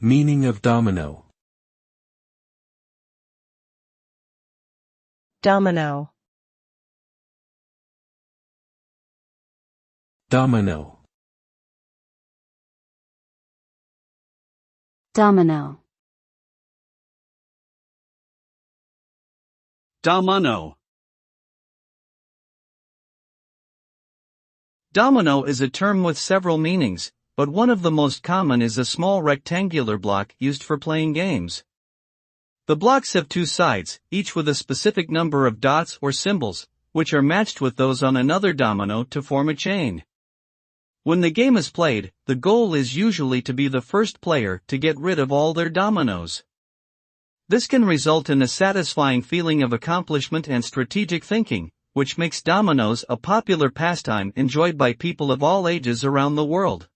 Meaning of domino. Domino. Domino. Domino. Domino. Domino is a term with several meanings, but one of the most common is a small rectangular block used for playing games. The blocks have two sides, each with a specific number of dots or symbols, which are matched with those on another domino to form a chain. When the game is played, the goal is usually to be the first player to get rid of all their dominoes. This can result in a satisfying feeling of accomplishment and strategic thinking, which makes dominoes a popular pastime enjoyed by people of all ages around the world.